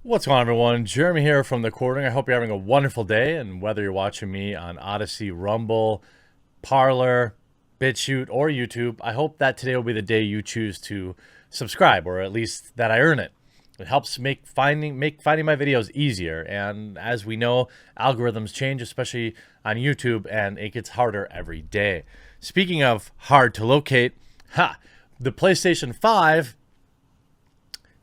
What's going on, everyone? Jeremy here from the Quartering. I hope you're having a wonderful day, and whether you're watching me on Odyssey, Rumble, Parlor, BitChute, or YouTube, I hope that today will be the day you choose to subscribe, or at least that I earn it. It helps make finding my videos easier, and as we know, algorithms change, especially on YouTube, and it gets harder every day. Speaking of hard to locate, the PlayStation 5,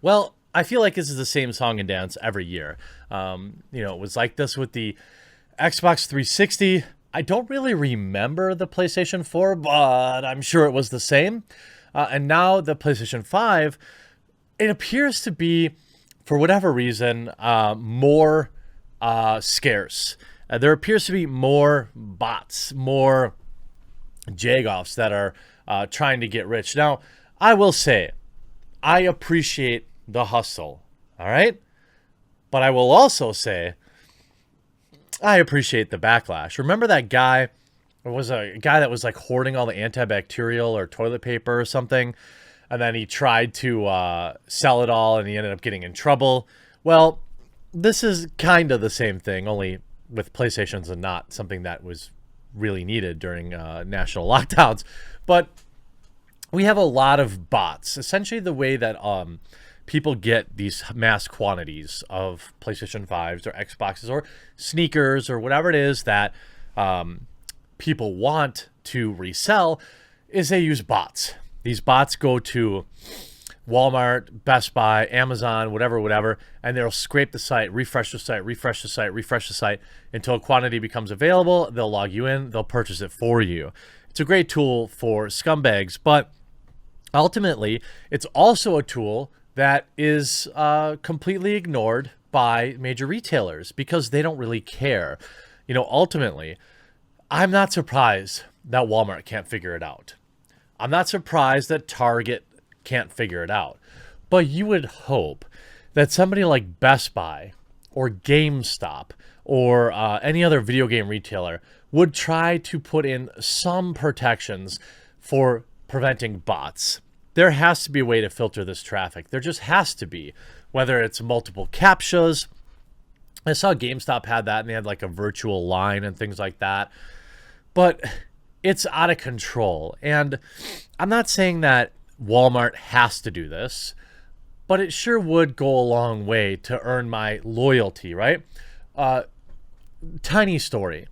well, I feel like this is the same song and dance every year. It was like this with the Xbox 360. I don't really remember the PlayStation 4, but I'm sure it was the same. And now the PlayStation 5, it appears to be, for whatever reason, more scarce. There appears to be more bots, more jagoffs that are trying to get rich. Now, I will say, I appreciate the hustle, all right? But I will also say, I appreciate the backlash. Remember that guy? It was a guy that was like hoarding all the antibacterial or toilet paper or something, and then he tried to sell it all, and he ended up getting in trouble. Well, this is kind of the same thing, only with PlayStations and not something that was really needed during national lockdowns. But we have a lot of bots. Essentially, the way that people get these mass quantities of PlayStation 5s or Xboxes or sneakers or whatever it is that people want to resell is they use bots. These bots go to Walmart, Best Buy, Amazon, whatever, and they'll scrape the site, refresh the site, refresh the site, refresh the site until a quantity becomes available. They'll log you in, they'll purchase it for you. It's a great tool for scumbags, but ultimately, it's also a tool that is completely ignored by major retailers because they don't really care. Ultimately, I'm not surprised that Walmart can't figure it out. I'm not surprised that Target can't figure it out. But you would hope that somebody like Best Buy or GameStop or any other video game retailer would try to put in some protections for preventing bots. There has to be a way to filter this traffic. There just has to be, whether it's multiple CAPTCHAs. I saw GameStop had that, and they had like a virtual line and things like that. But it's out of control. And I'm not saying that Walmart has to do this, but it sure would go a long way to earn my loyalty, right? Tiny story.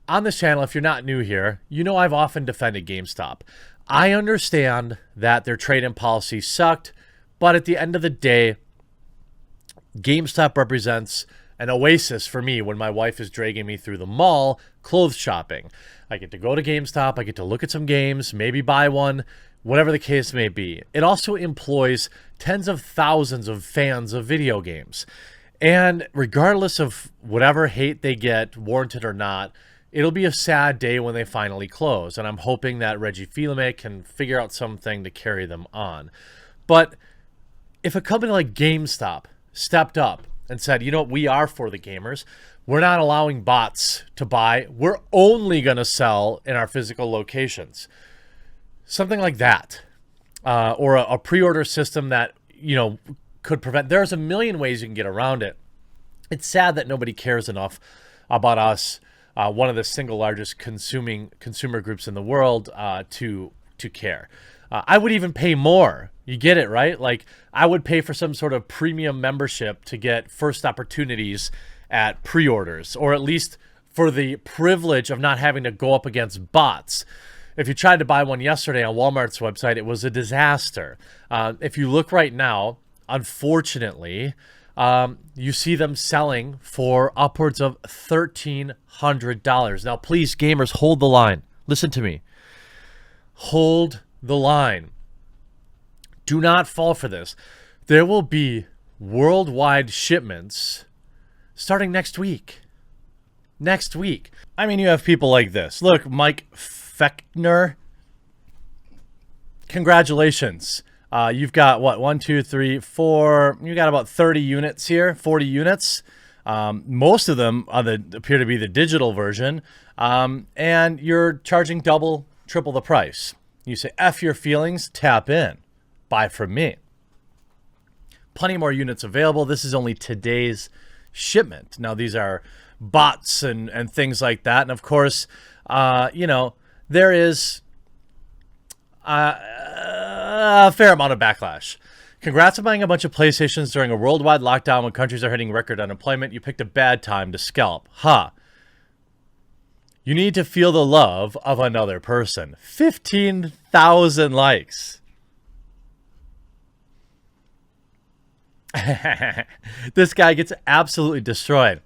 On this channel, if you're not new here, you know I've often defended GameStop. I understand that their trade-in policy sucked, but at the end of the day, GameStop represents an oasis for me when my wife is dragging me through the mall clothes shopping. I get to go to GameStop, I get to look at some games, maybe buy one, whatever the case may be. It also employs tens of thousands of fans of video games. And regardless of whatever hate they get, warranted or not, it'll be a sad day when they finally close, and I'm hoping that Reggie Fils-Aimé can figure out something to carry them on. But if a company like GameStop stepped up and said, you know what, we are for the gamers, we're not allowing bots to buy, we're only going to sell in our physical locations. Something like that. Or a pre-order system that, could prevent. There's a million ways you can get around it. It's sad that nobody cares enough about us, one of the single largest consumer groups in the world, to care. I would even pay more. You get it, right? Like, I would pay for some sort of premium membership to get first opportunities at pre-orders, or at least for the privilege of not having to go up against bots. If you tried to buy one yesterday on Walmart's website, it was a disaster. If you look right now, unfortunately, you see them selling for upwards of $1,300. Now, please, gamers, hold the line. Listen to me. Hold the line. Do not fall for this. There will be worldwide shipments starting next week. Next week. I mean, you have people like this. Look, Mike Fechner. Congratulations. You've got, what, 1, 2, 3, 4. You got about 30 units here, 40 units. Most of them appear to be the digital version. And you're charging double, triple the price. You say, F your feelings, tap in. Buy from me. plenty more units available. This is only today's shipment. Now, these are bots and things like that. And of course, you know, there is a fair amount of backlash. Congrats on buying a bunch of PlayStations during a worldwide lockdown when countries are hitting record unemployment. You picked a bad time to scalp. Ha. You need to feel the love of another person. 15,000 likes. This guy gets absolutely destroyed.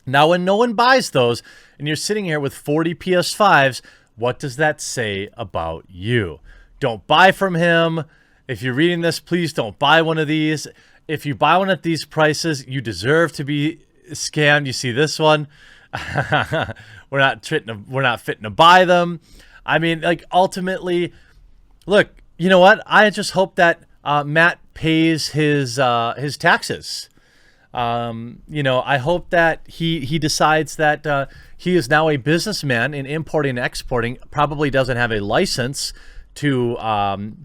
Now, when no one buys those and you're sitting here with 40 PS5s, what does that say about you? Don't buy from him. If you're reading this, please don't buy one of these. If you buy one at these prices, you deserve to be scammed. You see this one? We're not fitting to buy them. I mean, like, ultimately, look, you know what? I just hope that Matt pays his taxes. You know, I hope that he decides that he is now a businessman in importing and exporting, probably doesn't have a license to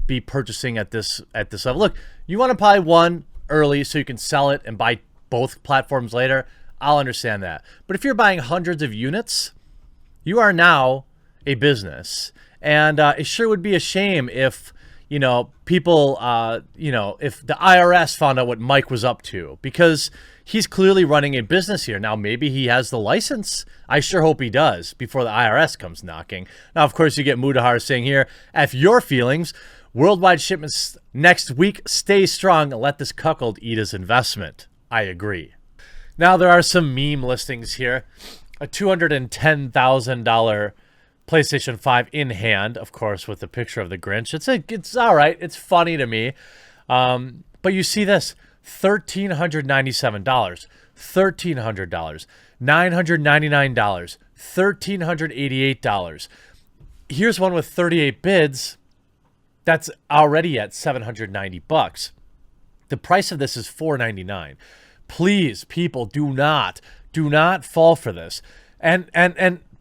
be purchasing at this level. Look, you want to buy one early so you can sell it and buy both platforms later, I'll understand that. But if you're buying hundreds of units, you are now a business. And it sure would be a shame if, you know, people, you know, if the IRS found out what Mike was up to, because he's clearly running a business here. Now, maybe he has the license. I sure hope he does before the IRS comes knocking. Now, of course, you get Mudahar saying here, F your feelings. Worldwide shipments next week. Stay strong and let this cuckold eat his investment. I agree. Now, there are some meme listings here. A $210,000 PlayStation 5 in hand, of course, with the picture of the Grinch. It's all right. It's funny to me. But you see this, $1,397, $1,300, $999, $1,388. Here's one with 38 bids that's already at $790. The price of this is $499. Please, people, do not fall for this. And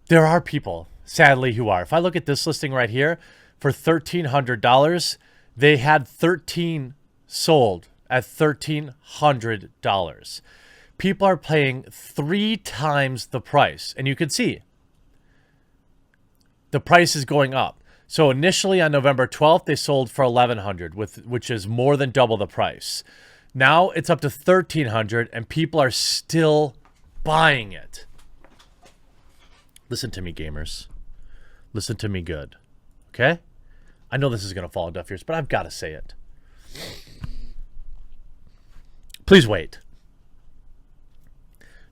there are people, sadly, who are. If I look at this listing right here, for $1,300, they had 13 sold at $1,300. People are paying 3 times the price. And you can see the price is going up. So initially on November 12th, they sold for $1,100, which is more than double the price. Now it's up to $1,300 and people are still buying it. Listen to me, gamers. Listen to me good. Okay? I know this is going to fall on deaf ears, but I've got to say it. Please wait.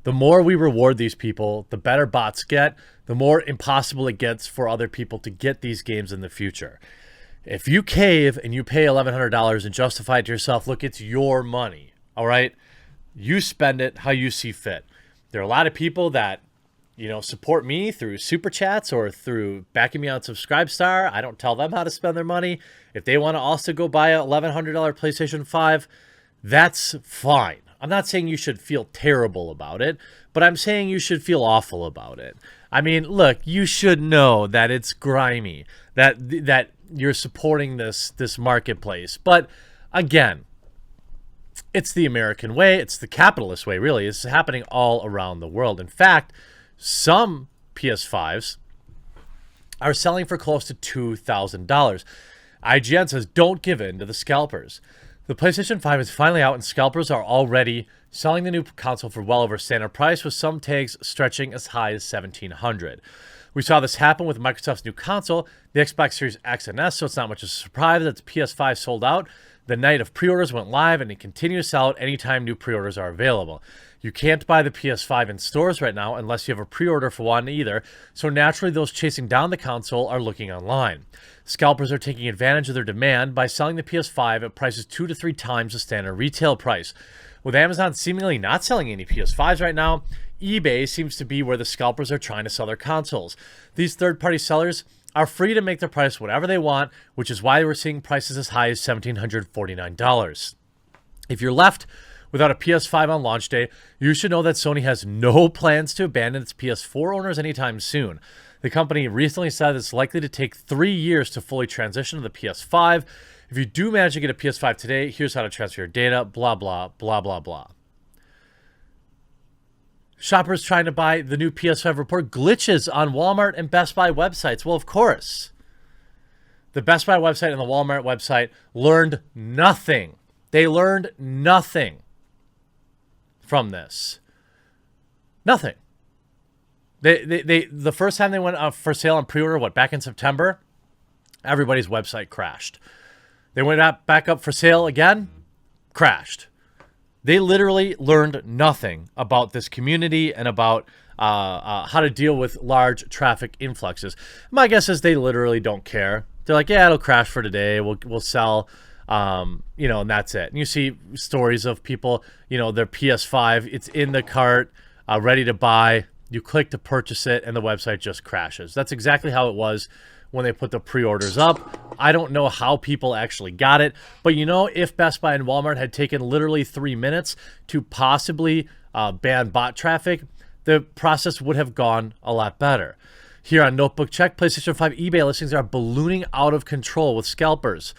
The more we reward these people, the better bots get, the more impossible it gets for other people to get these games in the future. If you cave and you pay $1,100 and justify it to yourself, look, it's your money, all right? You spend it how you see fit. There are a lot of people that, you know, support me through Super Chats or through backing me on Subscribestar. I don't tell them how to spend their money. If they want to also go buy a $1,100 PlayStation 5, that's fine. I'm not saying you should feel terrible about it, but I'm saying you should feel awful about it. I mean, look, you should know that it's grimy, that you're supporting this marketplace. But again, it's the American way. It's the capitalist way, really. It's happening all around the world. In fact, some PS5s are selling for close to $2,000. IGN says, don't give in to the scalpers. The PlayStation 5 is finally out, and scalpers are already selling the new console for well over standard price, with some tags stretching as high as $1,700. We saw this happen with Microsoft's new console, the Xbox Series X and S, so it's not much of a surprise that the PS5 sold out. The night of pre-orders went live, and it continues to sell out anytime new pre-orders are available. You can't buy the PS5 in stores right now unless you have a pre-order for one either, so naturally those chasing down the console are looking online. Scalpers are taking advantage of their demand by selling the PS5 at prices 2 to 3 times the standard retail price. With Amazon seemingly not selling any PS5s right now, eBay seems to be where the scalpers are trying to sell their consoles. These third-party sellers are free to make their price whatever they want, which is why we're seeing prices as high as $1,749. If you're left without a PS5 on launch day, you should know that Sony has no plans to abandon its PS4 owners anytime soon. The company recently said it's likely to take 3 years to fully transition to the PS5. If you do manage to get a PS5 today, here's how to transfer your data, blah, blah, blah, blah, blah. Shoppers trying to buy the new PS5 report glitches on Walmart and Best Buy websites. Well, of course. The Best Buy website and the Walmart website learned nothing. They learned nothing from this. Nothing. The first time they went up for sale on pre-order, back in September, everybody's website crashed. They went back up for sale again, crashed. They literally learned nothing about this community and about how to deal with large traffic influxes. My guess is they literally don't care. They're like, yeah, it'll crash for today. We'll sell, and that's it. And you see stories of people, their PS5, it's in the cart, ready to buy. You click to purchase it, and the website just crashes. That's exactly how it was when they put the pre-orders up. I don't know how people actually got it, but if Best Buy and Walmart had taken literally 3 minutes to possibly ban bot traffic, the process would have gone a lot better. Here on Notebook Check, PlayStation 5 eBay listings are ballooning out of control with scalpers.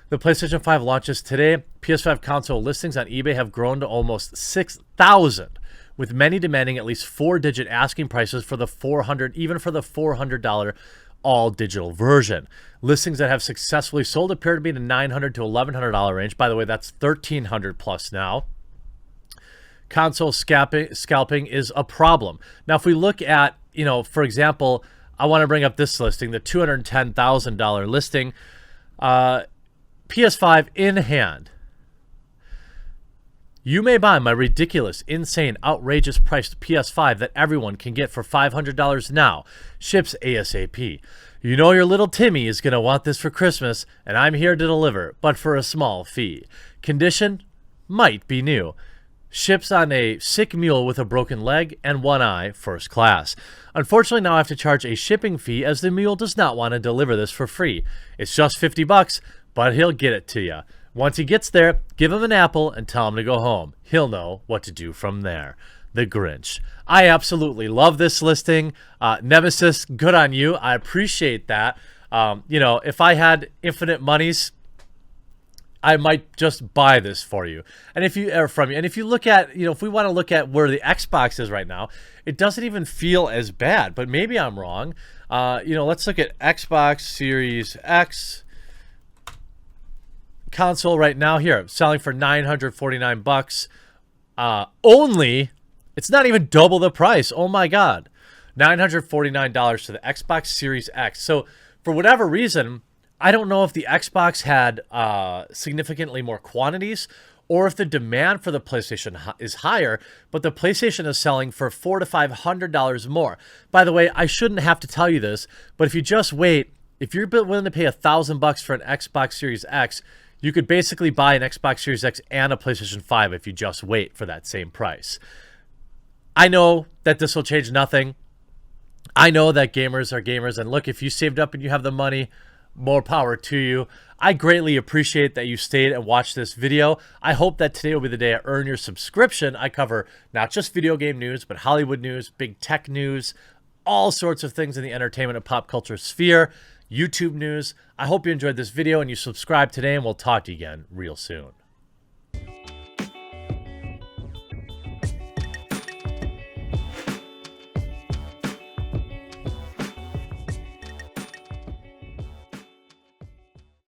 The PlayStation 5 launches today. PS5 console listings on eBay have grown to almost 6,000, with many demanding at least 4-digit asking prices for the $400 all-digital version. Listings that have successfully sold appear to be in the $900 to $1,100 range. By the way, that's $1,300 plus now. Console scalping is a problem. Now, if we look at, for example, I want to bring up this listing, the $210,000 listing, PS5 in hand. You may buy my ridiculous, insane, outrageous priced PS5 that everyone can get for $500 now. Ships ASAP. You know your little Timmy is going to want this for Christmas, and I'm here to deliver, but for a small fee. Condition might be new. Ships on a sick mule with a broken leg and one eye, first class. Unfortunately, now I have to charge a shipping fee as the mule does not want to deliver this for free. It's just $50, but he'll get it to you. Once he gets there, give him an apple and tell him to go home. He'll know what to do from there. The Grinch. I absolutely love this listing. Nemesis, good on you. I appreciate that. If I had infinite monies, I might just buy this for you. And if you look at, if we want to look at where the Xbox is right now, it doesn't even feel as bad, but maybe I'm wrong. Let's look at Xbox Series X. Console right now here selling for $949 only. It's not even double the price. Oh my god, $949 to the Xbox Series X. So for whatever reason, I don't know if the Xbox had significantly more quantities or if the demand for the PlayStation is higher, but the PlayStation is selling for $400 to $500 more. By the way, I shouldn't have to tell you this, but if you just wait, if you're willing to pay $1,000 for an Xbox Series X, you could basically buy an Xbox Series X and a PlayStation 5 if you just wait for that same price. I know that this will change nothing. I know that gamers are gamers. And look, if you saved up and you have the money, more power to you. I greatly appreciate that you stayed and watched this video. I hope that today will be the day I earn your subscription. I cover not just video game news, but Hollywood news, big tech news, all sorts of things in the entertainment and pop culture sphere. YouTube news. I hope you enjoyed this video and you subscribe today, and we'll talk to you again real soon.